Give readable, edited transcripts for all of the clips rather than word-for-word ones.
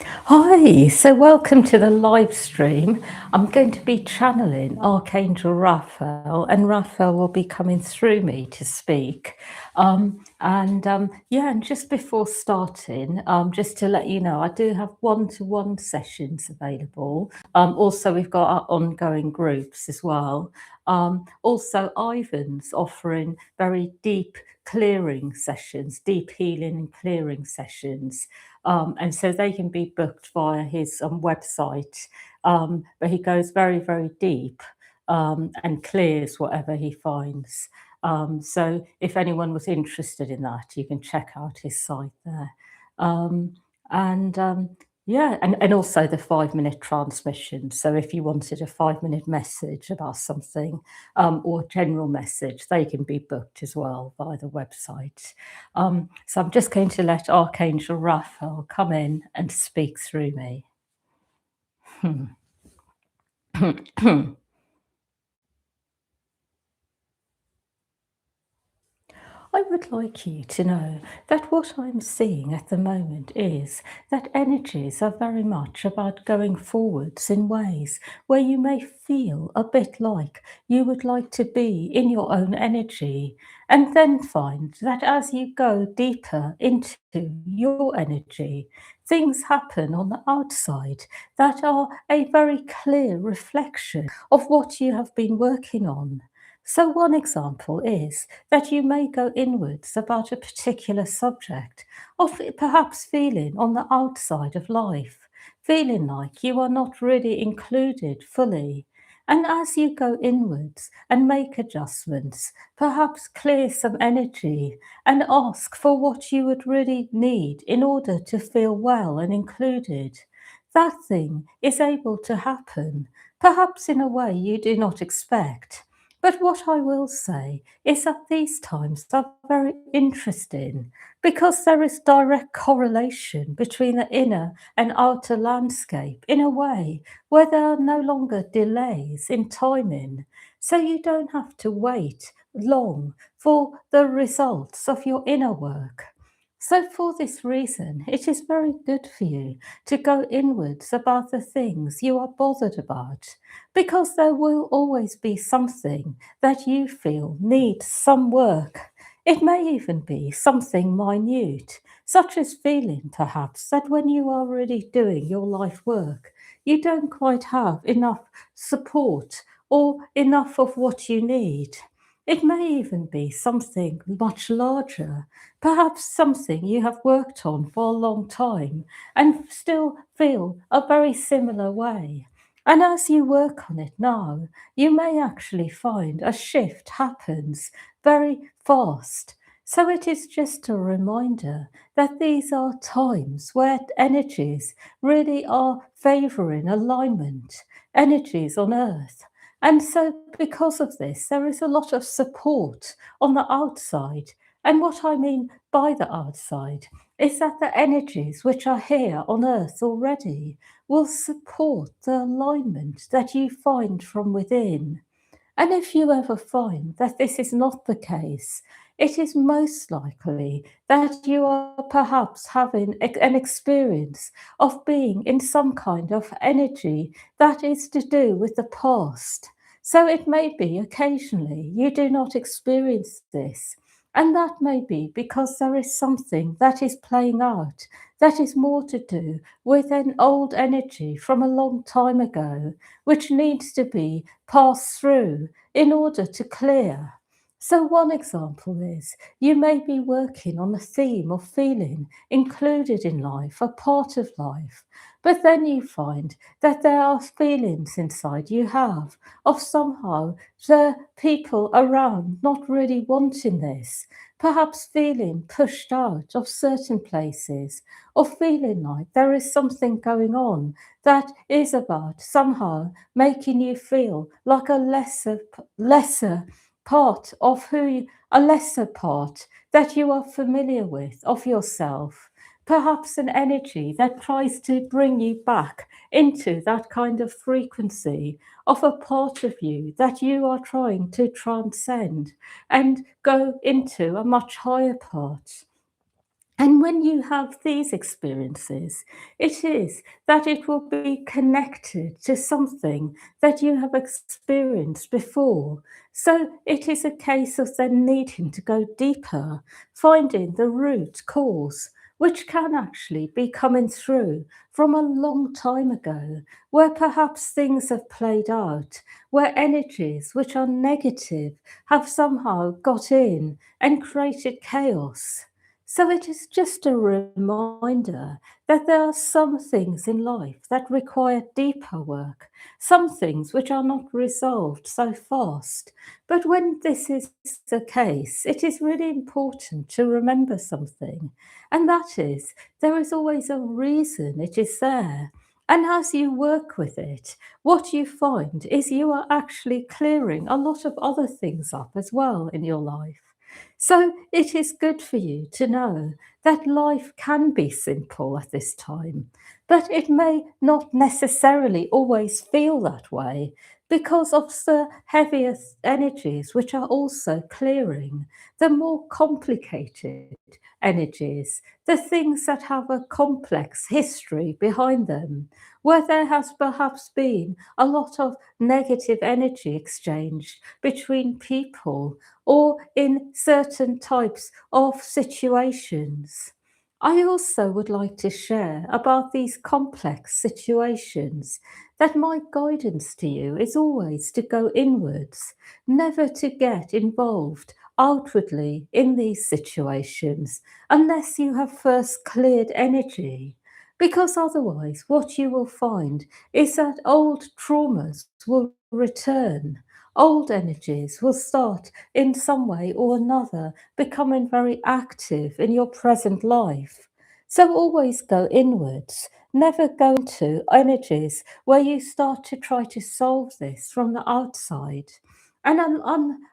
Hi, so welcome to the live stream. I'm going to be channeling Archangel Raphael, and Raphael will be coming through me to speak. And just before starting, just to let you know, I do have one-to-one sessions available. Also, we've got our ongoing groups as well. Also, Ivan's offering very deep clearing sessions, deep healing and clearing sessions. And so they can be booked via his website. But he goes very, very deep and clears whatever he finds. So if anyone was interested in that, you can check out his site there. Um, and yeah, and also the 5 minute transmission. So if you wanted a 5 minute message about something or general message, they can be booked as well via the website. So I'm just going to let Archangel Raphael come in and speak through me. I would like you to know that what I'm seeing at the moment is that energies are very much about going forwards in ways where you may feel a bit like you would like to be in your own energy, and then find that as you go deeper into your energy, things happen on the outside that are a very clear reflection of what you have been working on. So, one example is that you may go inwards about a particular subject, or perhaps feeling on the outside of life, feeling like you are not really included fully. And as you go inwards and make adjustments, perhaps clear some energy and ask for what you would really need in order to feel well and included, that thing is able to happen, perhaps in a way you do not expect. But what I will say is that these times are very interesting because there is direct correlation between the inner and outer landscape in a way where there are no longer delays in timing. So you don't have to wait long for the results of your inner work. So, for this reason, it is very good for you to go inwards about the things you are bothered about, because there will always be something that you feel needs some work. It may even be something minute, such as feeling perhaps that when you are really doing your life work, you don't quite have enough support or enough of what you need. It may even be something much larger, perhaps something you have worked on for a long time and still feel a very similar way. And as you work on it now, you may actually find a shift happens very fast. So it is just a reminder that these are times where energies really are favouring alignment, energies on earth. And so, because of this, there is a lot of support on the outside. And what I mean by the outside is that the energies which are here on earth already will support the alignment that you find from within. And if you ever find that this is not the case, it is most likely that you are perhaps having an experience of being in some kind of energy that is to do with the past. So it may be occasionally you do not experience this. And that may be because there is something that is playing out that is more to do with an old energy from a long time ago, which needs to be passed through in order to clear. So, one example is you may be working on the theme of feeling included in life, a part of life, but then you find that there are feelings inside you have of somehow the people around not really wanting this, perhaps feeling pushed out of certain places, or feeling like there is something going on that is about somehow making you feel like a lesser part of a lesser part that you are familiar with of yourself. Perhaps an energy that tries to bring you back into that kind of frequency of a part of you that you are trying to transcend and go into a much higher part. And when you have these experiences, it is that it will be connected to something that you have experienced before. So it is a case of then needing to go deeper, finding the root cause, which can actually be coming through from a long time ago, where perhaps things have played out, where energies which are negative have somehow got in and created chaos. So it is just a reminder that there are some things in life that require deeper work, some things which are not resolved so fast. But when this is the case, it is really important to remember something, and that is there is always a reason it is there. And as you work with it, what you find is you are actually clearing a lot of other things up as well in your life. So it is good for you to know that life can be simple at this time, but it may not necessarily always feel that way because of the heavier energies which are also clearing, the more complicated energies, the things that have a complex history behind them, where there has perhaps been a lot of negative energy exchanged between people or in certain types of situations. I also would like to share about these complex situations that my guidance to you is always to go inwards, never to get involved outwardly in these situations unless you have first cleared energy. Because otherwise, what you will find is that old traumas will return, old energies will start in some way or another becoming very active in your present life. So always go inwards. Never go into energies where you start to try to solve this from the outside and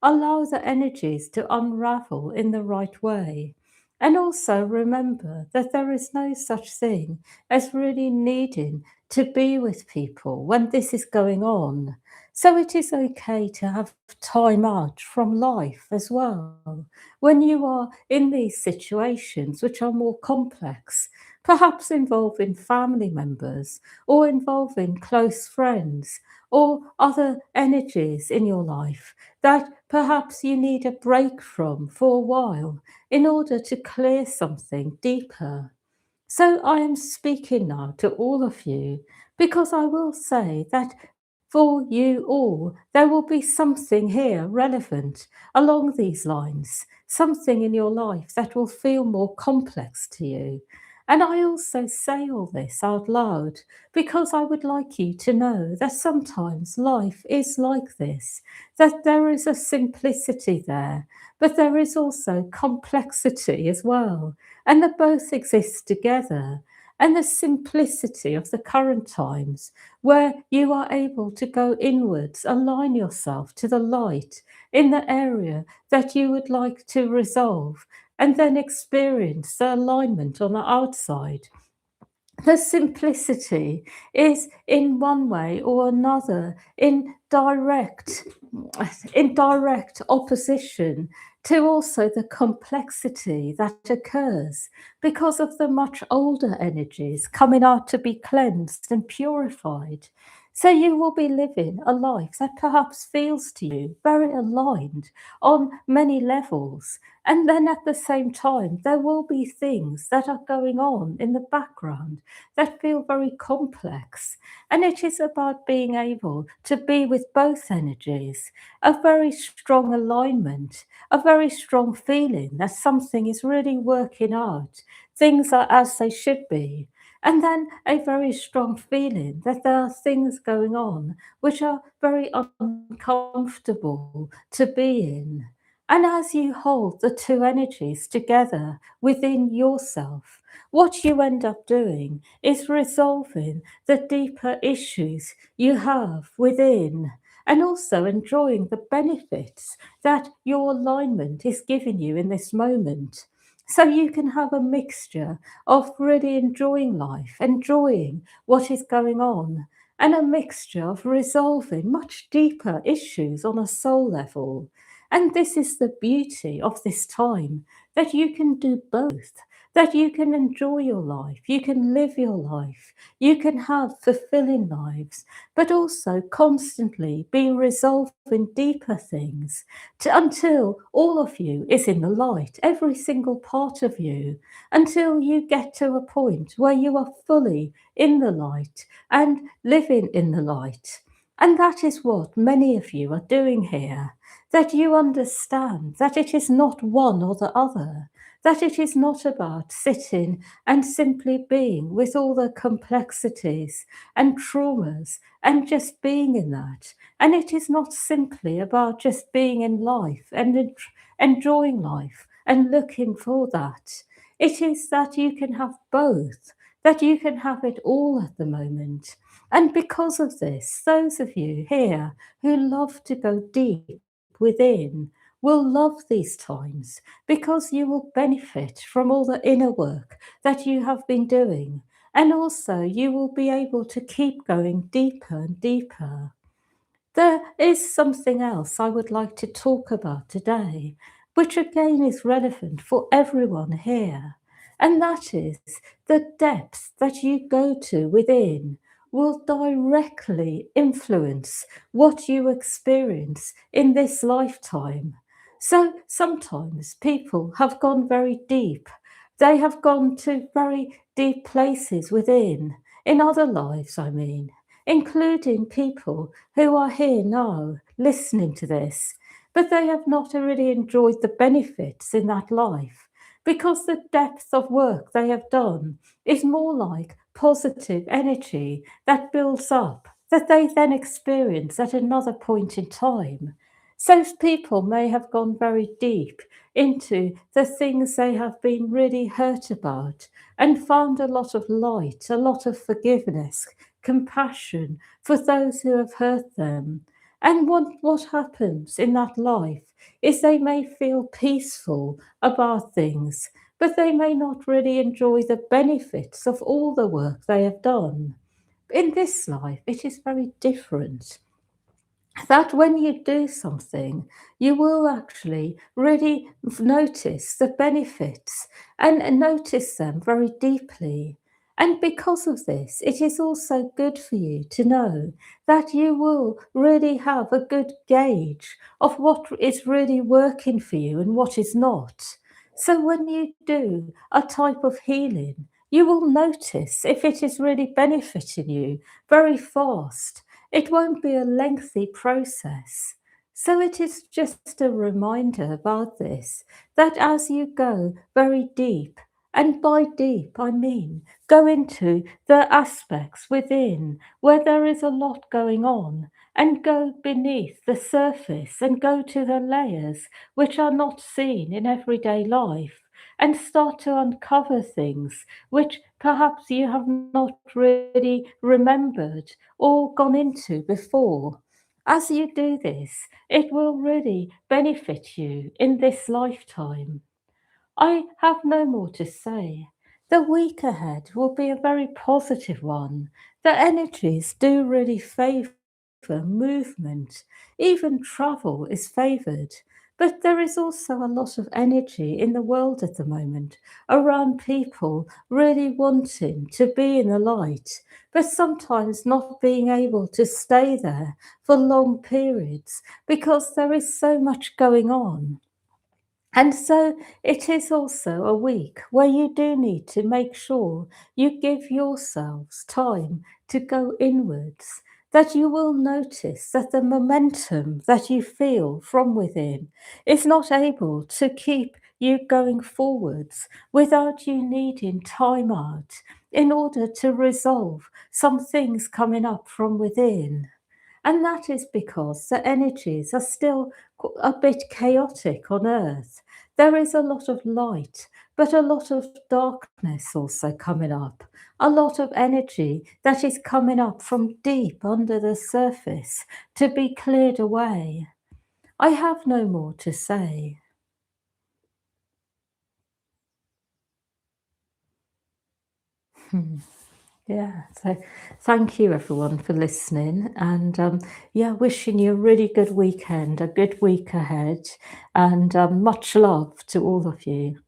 allow the energies to unravel in the right way. And also remember that there is no such thing as really needing to be with people when this is going on. So it is okay to have time out from life as well. When you are in these situations which are more complex, perhaps involving family members or involving close friends or other energies in your life that perhaps you need a break from for a while in order to clear something deeper. So I am speaking now to all of you because I will say that for you all, there will be something here relevant along these lines, something in your life that will feel more complex to you. And I also say all this out loud because I would like you to know that sometimes life is like this, that there is a simplicity there, but there is also complexity as well, and that both exist together. And the simplicity of the current times where you are able to go inwards, align yourself to the light in the area that you would like to resolve, and then experience the alignment on the outside. The simplicity is in one way or another in direct opposition to also the complexity that occurs because of the much older energies coming out to be cleansed and purified. So you will be living a life that perhaps feels to you very aligned on many levels. And then at the same time, there will be things that are going on in the background that feel very complex. And it is about being able to be with both energies, a very strong alignment, a very strong feeling that something is really working out, things are as they should be. And then a very strong feeling that there are things going on which are very uncomfortable to be in. And as you hold the two energies together within yourself, what you end up doing is resolving the deeper issues you have within and also enjoying the benefits that your alignment is giving you in this moment. So you can have a mixture of really enjoying life, enjoying what is going on, and a mixture of resolving much deeper issues on a soul level. And this is the beauty of this time that you can do both, that you can enjoy your life, you can live your life, you can have fulfilling lives, but also constantly be resolving deeper things until all of you is in the light, every single part of you, until you get to a point where you are fully in the light and living in the light. And that is what many of you are doing here, that you understand that it is not one or the other, that it is not about sitting and simply being with all the complexities and traumas and just being in that. And it is not simply about just being in life and enjoying life and looking for that. It is that you can have both, that you can have it all at the moment. And because of this, those of you here who love to go deep within will love these times, because you will benefit from all the inner work that you have been doing. And also, you will be able to keep going deeper and deeper. There is something else I would like to talk about today, which again is relevant for everyone here, and that is the depth that you go to within will directly influence what you experience in this lifetime. So sometimes people have gone very deep. They have gone to very deep places within, in other lives, I mean, including people who are here now listening to this, but they have not really enjoyed the benefits in that life, because the depth of work they have done is more like positive energy that builds up, that they then experience at another point in time. So people may have gone very deep into the things they have been really hurt about and found a lot of light, a lot of forgiveness, compassion for those who have hurt them. And what happens in that life is they may feel peaceful about things, but they may not really enjoy the benefits of all the work they have done. In this life, it is very different, that when you do something, you will actually really notice the benefits and notice them very deeply. And because of this, it is also good for you to know that you will really have a good gauge of what is really working for you and what is not. So when you do a type of healing, you will notice if it is really benefiting you very fast. It won't be a lengthy process. So it is just a reminder about this, that as you go very deep, and by deep I mean go into the aspects within where there is a lot going on, and go beneath the surface and go to the layers which are not seen in everyday life, and start to uncover things which perhaps you have not really remembered or gone into before. As you do this, it will really benefit you in this lifetime. I have no more to say. The week ahead will be a very positive one. The energies do really favour movement. Even travel is favoured. But there is also a lot of energy in the world at the moment around people really wanting to be in the light, but sometimes not being able to stay there for long periods because there is so much going on. And so it is also a week where you do need to make sure you give yourselves time to go inwards, that you will notice that the momentum that you feel from within is not able to keep you going forwards without you needing time out in order to resolve some things coming up from within. And that is because the energies are still a bit chaotic on Earth. There is a lot of light, but a lot of darkness also coming up. A lot of energy that is coming up from deep under the surface to be cleared away. I have no more to say. Hmm. Yeah, so thank you everyone for listening, and yeah, wishing you a really good weekend, a good week ahead, and much love to all of you.